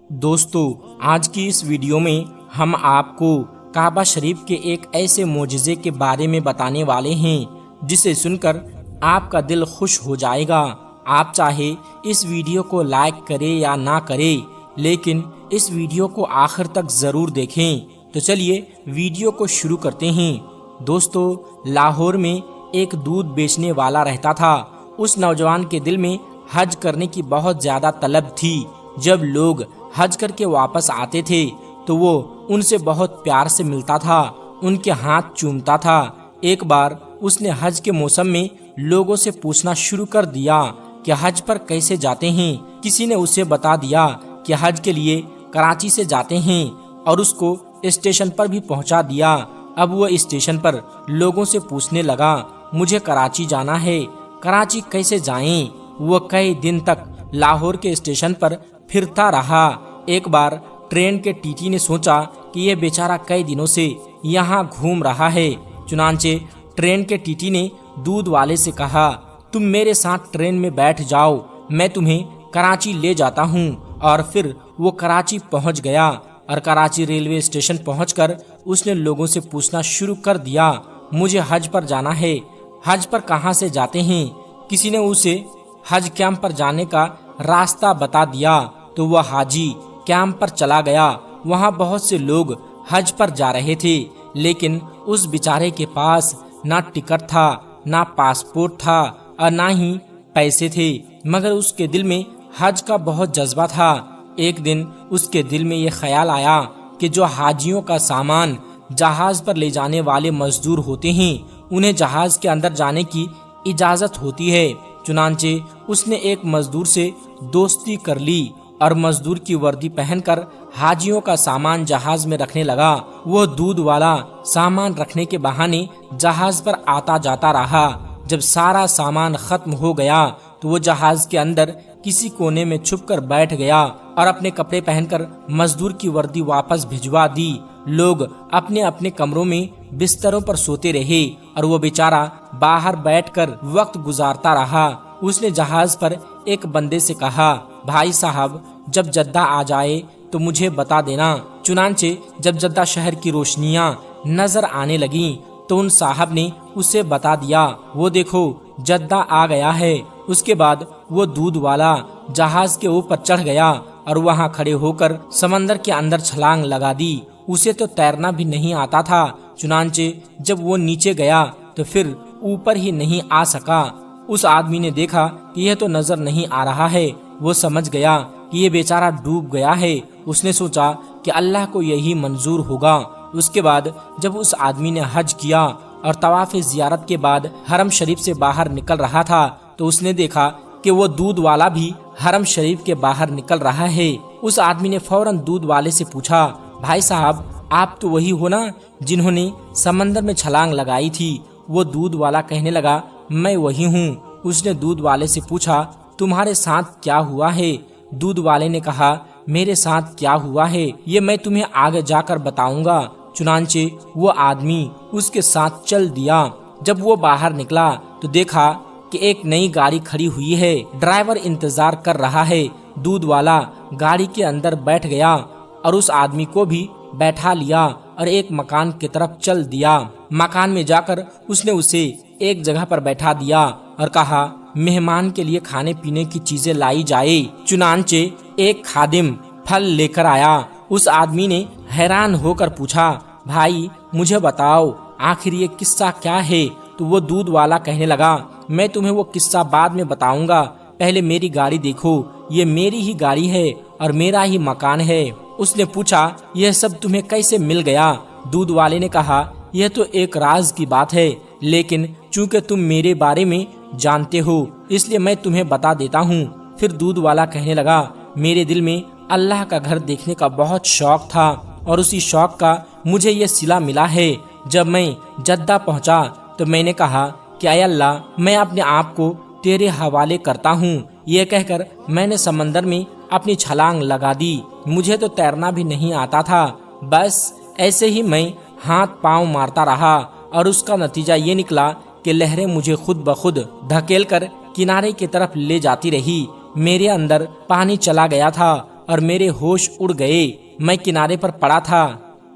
دوستو، آج کی اس ویڈیو میں ہم آپ کو کعبہ شریف کے ایک ایسے معجزے کے بارے میں بتانے والے ہیں جسے سن کر آپ کا دل خوش ہو جائے گا۔ آپ چاہے اس ویڈیو کو لائک کریں یا نہ کریں، لیکن اس ویڈیو کو آخر تک ضرور دیکھیں۔ تو چلیے ویڈیو کو شروع کرتے ہیں۔ دوستو، لاہور میں ایک دودھ بیچنے والا رہتا تھا۔ اس نوجوان کے دل میں حج کرنے کی بہت زیادہ طلب تھی۔ جب لوگ حج کر کے واپس آتے تھے تو وہ ان سے بہت پیار سے ملتا تھا، ان کے ہاتھ چومتا تھا۔ ایک بار اس نے حج کے موسم میں لوگوں سے پوچھنا شروع کر دیا کہ حج پر کیسے جاتے ہیں۔ کسی نے اسے بتا دیا کہ حج کے لیے کراچی سے جاتے ہیں اور اس کو اسٹیشن پر بھی پہنچا دیا۔ اب وہ اسٹیشن پر لوگوں سے پوچھنے لگا، مجھے کراچی جانا ہے، کراچی کیسے جائیں؟ وہ کئی دن تک لاہور کے اسٹیشن پر پھرتا رہا۔ ایک بار ٹرین کے ٹی ٹی نے سوچا کہ یہ بیچارہ کئی دنوں سے یہاں گھوم رہا ہے۔ چنانچہ ٹرین کے ٹی ٹی نے دودھ والے سے کہا، تم میرے ساتھ ٹرین میں بیٹھ جاؤ، میں تمہیں کراچی لے جاتا ہوں۔ اور پھر وہ کراچی پہنچ گیا اور کراچی ریلوے اسٹیشن پہنچ کر اس نے لوگوں سے پوچھنا شروع کر دیا، مجھے حج پر جانا ہے، حج پر کہاں سے جاتے ہیں؟ کسی نے اسے حج کیمپ پر جانے کا راستہ بتا دیا تو وہ حاجی کیمپ پر چلا گیا۔ وہاں بہت سے لوگ حج پر جا رہے تھے، لیکن اس بیچارے کے پاس نہ ٹکٹ تھا، نہ پاسپورٹ تھا اور نہ ہی پیسے تھے، مگر اس کے دل میں حج کا بہت جذبہ تھا۔ ایک دن اس کے دل میں یہ خیال آیا کہ جو حاجیوں کا سامان جہاز پر لے جانے والے مزدور ہوتے ہیں، انہیں جہاز کے اندر جانے کی اجازت ہوتی ہے۔ چنانچہ اس نے ایک مزدور سے دوستی کر لی اور مزدور کی وردی پہن کر حاجیوں کا سامان جہاز میں رکھنے لگا۔ وہ دودھ والا سامان رکھنے کے بہانے جہاز پر آتا جاتا رہا۔ جب سارا سامان ختم ہو گیا تو وہ جہاز کے اندر کسی کونے میں چھپ کر بیٹھ گیا اور اپنے کپڑے پہن کر مزدور کی وردی واپس بھجوا دی۔ لوگ اپنے اپنے کمروں میں بستروں پر سوتے رہے اور وہ بیچارہ باہر بیٹھ کر وقت گزارتا رہا۔ اس نے جہاز پر ایک بندے سے کہا، بھائی صاحب، جب جدہ آ جائے تو مجھے بتا دینا۔ چنانچہ جب جدہ شہر کی روشنیاں نظر آنے لگیں تو ان صاحب نے اسے بتا دیا، وہ دیکھو جدہ آ گیا ہے۔ اس کے بعد وہ دودھ والا جہاز کے اوپر چڑھ گیا اور وہاں کھڑے ہو کر سمندر کے اندر چھلانگ لگا دی۔ اسے تو تیرنا بھی نہیں آتا تھا، چنانچہ جب وہ نیچے گیا تو پھر اوپر ہی نہیں آ سکا۔ اس آدمی نے دیکھا کہ یہ تو نظر نہیں آ رہا ہے، وہ سمجھ گیا کہ یہ بیچارہ ڈوب گیا ہے۔ اس نے سوچا کہ اللہ کو یہی منظور ہوگا۔ اس کے بعد جب اس آدمی نے حج کیا اور طواف زیارت کے بعد حرم شریف سے باہر نکل رہا تھا تو اس نے دیکھا کہ وہ دودھ والا بھی حرم شریف کے باہر نکل رہا ہے۔ اس آدمی نے فوراً دودھ والے سے پوچھا، بھائی صاحب، آپ تو وہی ہو نا جنہوں نے سمندر میں چھلانگ لگائی تھی؟ وہ دودھ والا کہنے لگا، میں وہی ہوں۔ اس نے دودھ والے سے پوچھا، تمہارے ساتھ کیا ہوا ہے؟ دودھ والے نے کہا، میرے ساتھ کیا ہوا ہے یہ میں تمہیں آگے جا کر بتاؤں گا۔ چنانچہ وہ آدمی اس کے ساتھ چل دیا۔ جب وہ باہر نکلا تو دیکھا کہ ایک نئی گاڑی کھڑی ہوئی ہے، ڈرائیور انتظار کر رہا ہے۔ دودھ والا گاڑی کے اندر بیٹھ گیا اور اس آدمی کو بھی بیٹھا لیا اور ایک مکان کی طرف چل دیا۔ مکان میں جا کر اس نے اسے ایک جگہ پر بیٹھا دیا اور کہا، مہمان کے لیے کھانے پینے کی چیزیں لائی جائے۔ چنانچہ ایک خادم پھل لے کر آیا۔ اس آدمی نے حیران ہو کر پوچھا، بھائی مجھے بتاؤ آخر یہ قصہ کیا ہے؟ تو وہ دودھ والا کہنے لگا، میں تمہیں وہ قصہ بعد میں بتاؤں گا، پہلے میری گاڑی دیکھو، یہ میری ہی گاڑی ہے اور میرا ہی مکان ہے۔ اس نے پوچھا، یہ سب تمہیں کیسے مل گیا؟ دودھ والے نے کہا، یہ تو ایک راز کی بات ہے، لیکن چونکہ تم میرے بارے میں جانتے ہو اس لیے میں تمہیں بتا دیتا ہوں۔ پھر دودھ والا کہنے لگا، میرے دل میں اللہ کا گھر دیکھنے کا بہت شوق تھا اور اسی شوق کا مجھے یہ صلہ ملا ہے۔ جب میں جدہ پہنچا تو میں نے کہا کہ اے اللہ، میں اپنے آپ کو تیرے حوالے کرتا ہوں۔ یہ کہہ کر میں نے سمندر میں اپنی چھلانگ لگا دی۔ مجھے تو تیرنا بھی نہیں آتا تھا، بس ایسے ہی میں ہاتھ پاؤں مارتا رہا اور اس کا نتیجہ یہ نکلا کہ لہریں مجھے خود بخود دھکیل کر کنارے کی طرف لے جاتی رہی۔ میرے اندر پانی چلا گیا تھا اور میرے ہوش اڑ گئے۔ میں کنارے پر پڑا تھا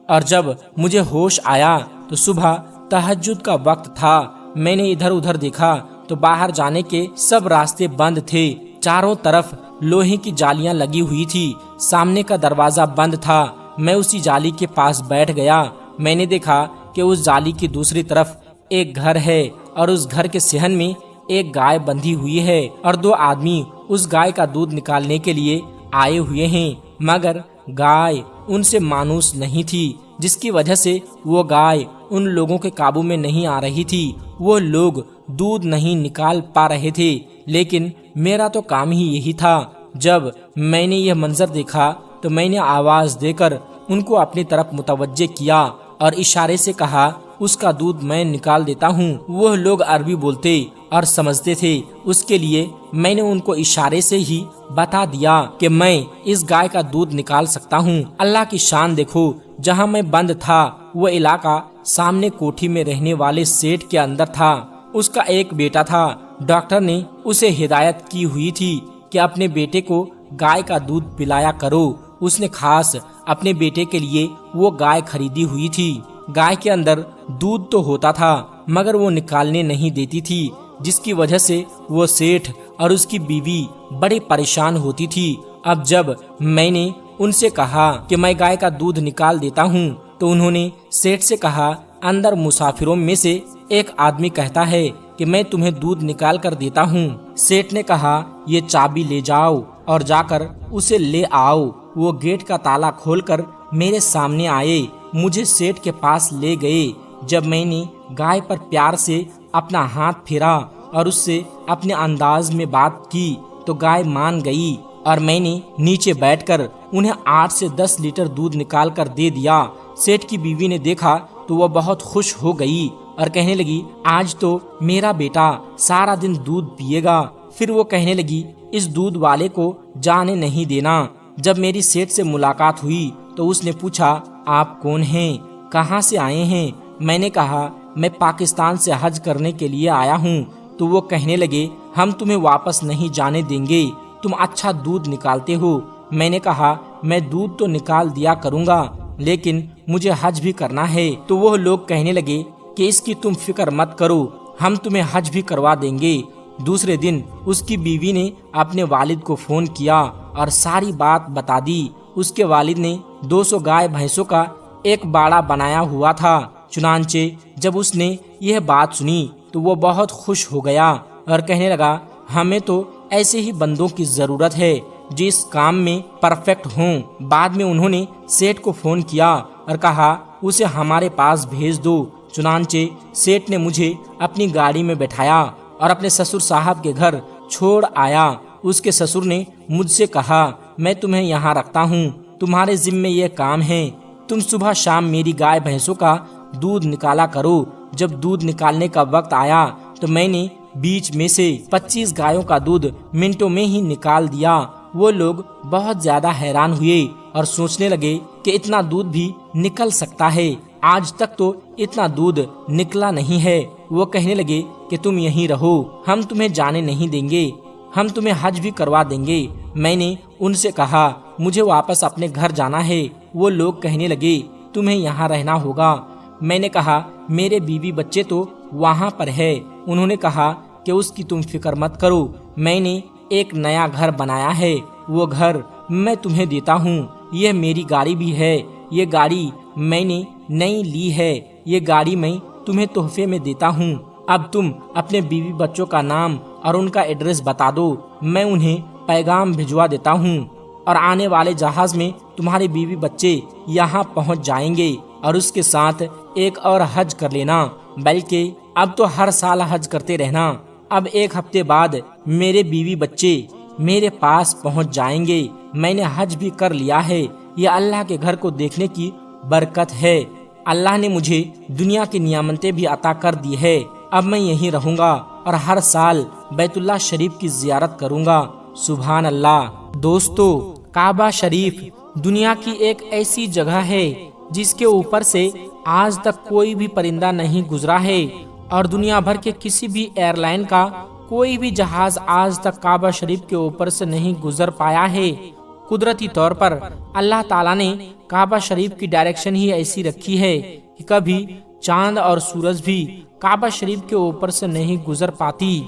اور جب مجھے ہوش آیا تو صبح تہجد کا وقت تھا۔ میں نے ادھر ادھر دیکھا تو باہر جانے کے سب راستے بند تھے۔ چاروں طرف لوہے کی جالیاں لگی ہوئی تھی، سامنے کا دروازہ بند تھا۔ میں اسی جالی کے پاس بیٹھ گیا۔ میں نے دیکھا کہ اس جالی کی دوسری طرف ایک گھر ہے اور اس گھر کے صحن میں ایک گائے بندھی ہوئی ہے اور دو آدمی اس گائے کا دودھ نکالنے کے لیے آئے ہوئے ہیں، مگر گائے ان سے مانوس نہیں تھی، جس کی وجہ سے وہ گائے ان لوگوں کے قابو میں نہیں آ رہی تھی۔ وہ لوگ دودھ نہیں نکال پا رہے تھے، لیکن میرا تو کام ہی یہی تھا۔ جب میں نے یہ منظر دیکھا تو میں نے آواز دے کر ان کو اپنی طرف متوجہ کیا اور اشارے سے کہا اس کا دودھ میں نکال دیتا ہوں۔ وہ لوگ عربی بولتے اور سمجھتے تھے، اس کے لیے میں نے ان کو اشارے سے ہی بتا دیا کہ میں اس گائے کا دودھ نکال سکتا ہوں۔ اللہ کی شان دیکھو، جہاں میں بند تھا وہ علاقہ سامنے کوٹھی میں رہنے والے سیٹھ کے اندر تھا۔ اس کا ایک بیٹا تھا۔ ڈاکٹر نے اسے ہدایت کی ہوئی تھی کہ اپنے بیٹے کو گائے کا دودھ پلایا کرو۔ اس نے خاص اپنے بیٹے کے لیے وہ گائے خریدی ہوئی تھی۔ گائے کے اندر دودھ تو ہوتا تھا مگر وہ نکالنے نہیں دیتی تھی، جس کی وجہ سے وہ سیٹھ اور اس کی بیوی بڑے پریشان ہوتی تھی۔ اب جب میں نے ان سے کہا کہ میں گائے کا دودھ نکال دیتا ہوں تو انہوں نے سیٹھ سے کہا اندر مسافروں میں سے ایک آدمی کہتا ہے کہ میں تمہیں دودھ نکال کر دیتا ہوں۔ سیٹھ نے کہا یہ چابی لے جاؤ اور جا کر اسے لے آؤ۔ وہ گیٹ کا تالا کھول کر میرے سامنے آئے، مجھے سیٹھ کے پاس لے گئے۔ جب میں نے گائے پر پیار سے اپنا ہاتھ پھیرا اور اس سے اپنے انداز میں بات کی تو گائے مان گئی اور میں نے نیچے بیٹھ کر انہیں 8 سے 10 لیٹر دودھ نکال کر دے دیا۔ سیٹھ کی بیوی نے دیکھا تو وہ بہت خوش ہو گئی اور کہنے لگی آج تو میرا بیٹا سارا دن دودھ پیے گا۔ پھر وہ کہنے لگی اس دودھ والے کو جانے نہیں دینا۔ جب میری سیٹھ سے ملاقات ہوئی تو اس نے پوچھا آپ کون ہیں، کہاں سے آئے ہیں؟ میں نے کہا میں پاکستان سے حج کرنے کے لیے آیا ہوں۔ تو وہ کہنے لگے ہم تمہیں واپس نہیں جانے دیں گے، تم اچھا دودھ نکالتے ہو۔ میں نے کہا میں دودھ تو نکال دیا کروں گا لیکن مجھے حج بھی کرنا ہے۔ تو وہ لوگ کہنے لگے کہ اس کی تم فکر مت کرو، ہم تمہیں حج بھی کروا دیں گے۔ دوسرے دن اس کی بیوی نے اپنے والد کو فون کیا اور ساری بات بتا دی۔ اس کے والد نے 200 گائے بھینسوں کا ایک باڑا بنایا ہوا تھا۔ چنانچہ جب اس نے یہ بات سنی تو وہ بہت خوش ہو گیا اور کہنے لگا ہمیں تو ایسے ہی بندوں کی ضرورت ہے جو اس کام میں پرفیکٹ ہوں۔ بعد میں انہوں نے سیٹھ کو فون کیا اور کہا اسے ہمارے پاس بھیج دو۔ چنانچہ سیٹھ نے مجھے اپنی گاڑی میں بٹھایا اور اپنے سسر صاحب کے گھر چھوڑ آیا۔ اس کے سسر نے مجھ سے کہا میں تمہیں یہاں رکھتا ہوں، تمہارے ذمے یہ کام ہے، تم صبح شام میری گائے بھینسوں کا دودھ نکالا کرو۔ جب دودھ نکالنے کا وقت آیا تو میں نے بیچ میں سے 25 گایوں کا دودھ منٹوں میں ہی نکال دیا۔ وہ لوگ بہت زیادہ حیران ہوئے اور سوچنے لگے کہ اتنا دودھ بھی نکل سکتا ہے، آج تک تو اتنا دودھ نکلا نہیں ہے۔ وہ کہنے لگے کہ تم یہیں رہو، ہم تمہیں جانے نہیں دیں گے، ہم تمہیں حج بھی کروا دیں گے۔ میں نے ان سے کہا مجھے واپس اپنے گھر جانا ہے۔ وہ لوگ کہنے لگے تمہیں یہاں رہنا ہوگا۔ میں نے کہا میرے بیوی بچے تو وہاں پر ہے۔ انہوں نے کہا کہ اس کی تم فکر مت کرو، میں نے ایک نیا گھر بنایا ہے، وہ گھر میں تمہیں دیتا ہوں۔ یہ میری گاڑی بھی ہے، یہ گاڑی میں نے نئی لی ہے، یہ گاڑی میں تمہیں تحفے میں دیتا ہوں۔ اب تم اپنے بیوی بچوں کا نام اور ان کا ایڈریس بتا دو، میں انہیں پیغام بھجوا دیتا ہوں اور آنے والے جہاز میں تمہارے بیوی بچے یہاں پہنچ جائیں گے، اور اس کے ساتھ ایک اور حج کر لینا، بلکہ اب تو ہر سال حج کرتے رہنا۔ اب 1 ہفتے بعد میرے بیوی بچے میرے پاس پہنچ جائیں گے۔ میں نے حج بھی کر لیا ہے، یہ اللہ کے گھر کو دیکھنے کی برکت ہے۔ اللہ نے مجھے دنیا کی نعمتیں بھی عطا کر دی ہے۔ اب میں یہیں رہوں گا اور ہر سال بیت اللہ شریف کی زیارت کروں گا۔ سبحان اللہ۔ دوستو، کعبہ شریف دنیا کی ایک ایسی جگہ ہے جس کے اوپر سے آج تک کوئی بھی پرندہ نہیں گزرا ہے، اور دنیا بھر کے کسی بھی ایئر لائن کا کوئی بھی جہاز آج تک کعبہ شریف کے اوپر سے نہیں گزر پایا ہے۔ قدرتی طور پر اللہ تعالیٰ نے کعبہ شریف کی ڈائریکشن ہی ایسی رکھی ہے کہ کبھی چاند اور سورج بھی کعبہ شریف کے اوپر سے نہیں گزر پاتی۔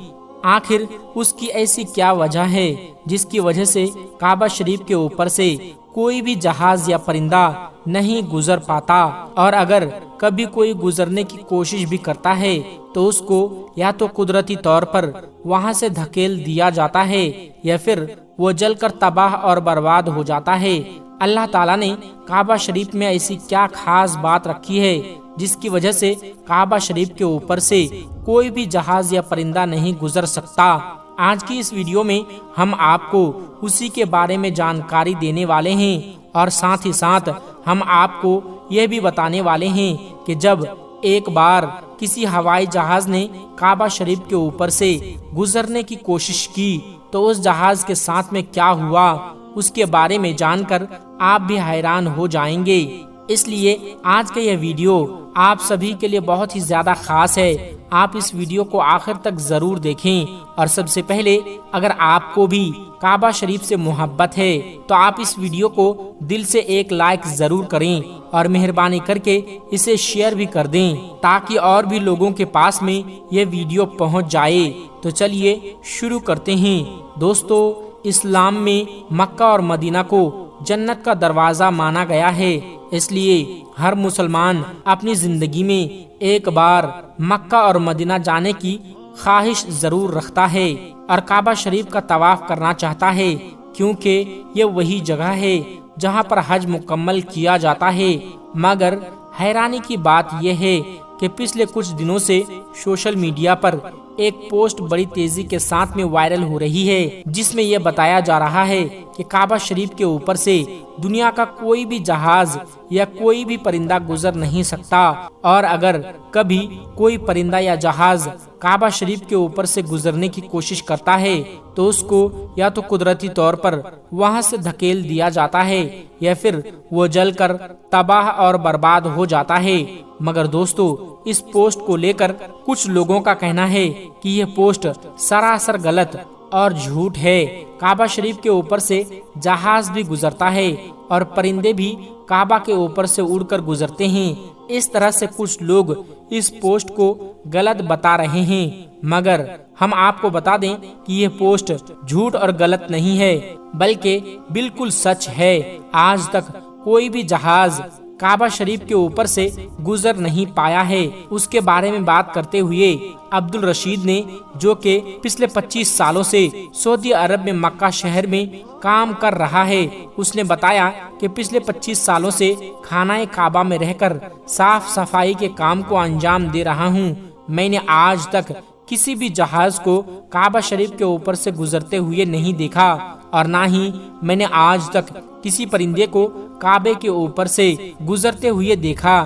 آخر اس کی ایسی کیا وجہ ہے جس کی وجہ سے کعبہ شریف کے اوپر سے کوئی بھی جہاز یا پرندہ نہیں گزر پاتا، اور اگر کبھی کوئی گزرنے کی کوشش بھی کرتا ہے تو اس کو یا تو قدرتی طور پر وہاں سے دھکیل دیا جاتا ہے یا پھر وہ جل کر تباہ اور برباد ہو جاتا ہے۔ اللہ تعالیٰ نے کعبہ شریف میں ایسی کیا خاص بات رکھی ہے جس کی وجہ سے کعبہ شریف کے اوپر سے کوئی بھی جہاز یا پرندہ نہیں گزر سکتا؟ آج کی اس ویڈیو میں ہم آپ کو اسی کے بارے میں جانکاری دینے والے ہیں، اور ساتھ ہی ساتھ ہم آپ کو یہ بھی بتانے والے ہیں کہ جب ایک بار کسی ہوائی جہاز نے کعبہ شریف کے اوپر سے گزرنے کی کوشش کی تو اس جہاز کے ساتھ میں کیا ہوا، اس کے بارے میں جان کر آپ بھی حیران ہو جائیں گے۔ اس لیے آج کا یہ ویڈیو آپ سبھی کے لیے بہت ہی زیادہ خاص ہے۔ آپ اس ویڈیو کو آخر تک ضرور دیکھیں، اور سب سے پہلے اگر آپ کو بھی کعبہ شریف سے محبت ہے تو آپ اس ویڈیو کو دل سے ایک لائک ضرور کریں، اور مہربانی کر کے اسے شیئر بھی کر دیں تاکہ اور بھی لوگوں کے پاس میں یہ ویڈیو پہنچ جائے۔ تو چلیے شروع کرتے ہیں۔ دوستو، اسلام میں مکہ اور مدینہ کو جنت کا دروازہ مانا گیا ہے، اس لیے ہر مسلمان اپنی زندگی میں ایک بار مکہ اور مدینہ جانے کی خواہش ضرور رکھتا ہے اور کعبہ شریف کا طواف کرنا چاہتا ہے، کیونکہ یہ وہی جگہ ہے جہاں پر حج مکمل کیا جاتا ہے۔ مگر حیرانی کی بات یہ ہے کہ پچھلے کچھ دنوں سے سوشل میڈیا پر ایک پوسٹ بڑی تیزی کے ساتھ میں وائرل ہو رہی ہے، جس میں یہ بتایا جا رہا ہے کہ کعبہ شریف کے اوپر سے دنیا کا کوئی بھی جہاز یا کوئی بھی پرندہ گزر نہیں سکتا، اور اگر کبھی کوئی پرندہ یا جہاز کعبہ شریف کے اوپر سے گزرنے کی کوشش کرتا ہے تو اس کو یا تو قدرتی طور پر وہاں سے دھکیل دیا جاتا ہے یا پھر وہ جل کر تباہ اور برباد ہو جاتا ہے۔ مگر دوستو، اس پوسٹ کو لے کر کچھ لوگوں کا کہنا ہے کہ یہ پوسٹ سراسر غلط اور جھوٹ ہے۔ کعبہ شریف کے اوپر سے جہاز بھی گزرتا ہے اور پرندے بھی کعبہ کے اوپر سے اڑ کر گزرتے ہیں۔ اس طرح سے کچھ لوگ اس پوسٹ کو غلط بتا رہے ہیں، مگر ہم آپ کو بتا دیں کہ یہ پوسٹ جھوٹ اور غلط نہیں ہے، بلکہ بالکل سچ ہے۔ آج تک کوئی بھی جہاز کعبہ شریف کے اوپر سے گزر نہیں پایا ہے۔ اس کے بارے میں بات کرتے ہوئے عبدالرشید نے، جو کہ پچھلے 25 سالوں سے سعودی عرب میں مکہ شہر میں کام کر رہا ہے، اس نے بتایا کہ پچھلے 25 سالوں سے خانہ کعبہ میں رہ کر صاف صفائی کے کام کو انجام دے رہا ہوں۔ میں نے آج تک کسی بھی جہاز کو کعبہ شریف کے اوپر سے گزرتے ہوئے نہیں دیکھا، اور نہ ہی میں نے آج تک کسی پرندے کو کعبے کے اوپر سے گزرتے ہوئے دیکھا۔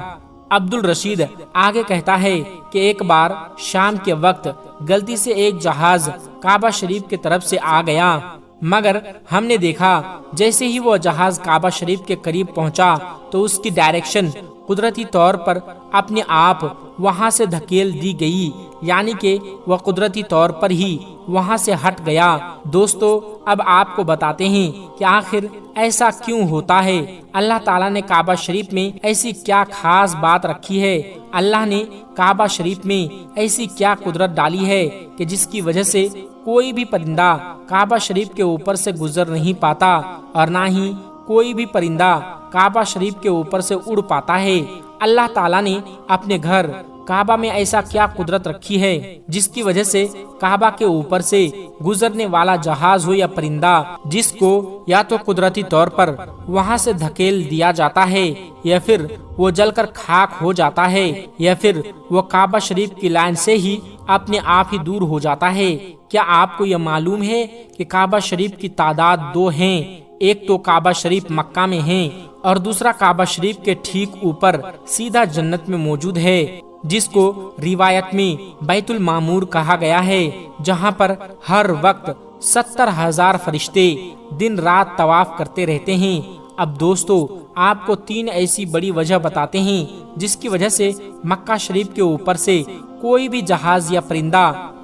عبدالرشید آگے کہتا ہے کہ ایک بار شام کے وقت غلطی سے ایک جہاز کعبہ شریف کی طرف سے آ گیا، مگر ہم نے دیکھا جیسے ہی وہ جہاز کعبہ شریف کے قریب پہنچا تو اس کی ڈائریکشن قدرتی طور پر اپنے آپ وہاں سے دھکیل دی گئی، یعنی کہ وہ قدرتی طور پر ہی وہاں سے ہٹ گیا۔ دوستو، اب آپ کو بتاتے ہیں کہ آخر ایسا کیوں ہوتا ہے۔ اللہ تعالیٰ نے کعبہ شریف میں ایسی کیا خاص بات رکھی ہے، اللہ نے کعبہ شریف میں ایسی کیا قدرت ڈالی ہے کہ جس کی وجہ سے کوئی بھی پرندہ کعبہ شریف کے اوپر سے گزر نہیں پاتا، اور نہ ہی کوئی بھی پرندہ کعبہ شریف کے اوپر سے اڑ پاتا ہے۔ اللہ تعالیٰ نے اپنے گھر کعبہ میں ایسا کیا قدرت رکھی ہے جس کی وجہ سے کعبہ کے اوپر سے گزرنے والا جہاز ہو یا پرندہ، جس کو یا تو قدرتی طور پر وہاں سے دھکیل دیا جاتا ہے یا پھر وہ جل کر خاک ہو جاتا ہے یا پھر وہ کعبہ شریف کی لائن سے ہی اپنے آپ ہی دور ہو جاتا ہے۔ کیا آپ کو یہ معلوم ہے کہ کعبہ شریف کی تعداد 2 ہیں؟ ایک تو کعبہ شریف مکہ میں ہے اور دوسرا کعبہ شریف کے ٹھیک اوپر سیدھا جنت میں موجود ہے، جس کو روایت میں بیت المعمور کہا گیا ہے، جہاں پر ہر وقت 70,000 فرشتے دن رات طواف کرتے رہتے ہیں۔ اب دوستو، آپ کو 3 ایسی بڑی وجہ بتاتے ہیں جس کی وجہ سے مکہ شریف کے اوپر سے کوئی بھی جہاز یا پرندہ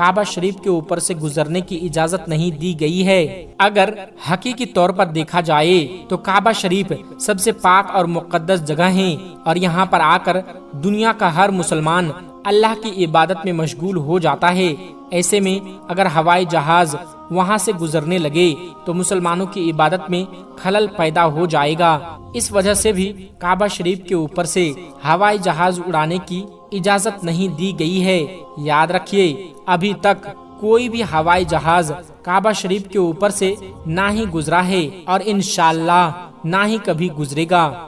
کعبہ شریف کے اوپر سے گزرنے کی اجازت نہیں دی گئی ہے۔ اگر حقیقی طور پر دیکھا جائے تو کعبہ شریف سب سے پاک اور مقدس جگہ ہے اور یہاں پر آ کر دنیا کا ہر مسلمان اللہ کی عبادت میں مشغول ہو جاتا ہے۔ ایسے میں اگر ہوائی جہاز وہاں سے گزرنے لگے تو مسلمانوں کی عبادت میں خلل پیدا ہو جائے گا۔ اس وجہ سے بھی کعبہ شریف کے اوپر سے ہوائی جہاز اڑانے کی اجازت نہیں دی گئی ہے۔ یاد رکھیے، ابھی تک کوئی بھی ہوائی جہاز کعبہ شریف کے اوپر سے نہ ہی گزرا ہے اور انشاءاللہ نہ ہی کبھی گزرے گا۔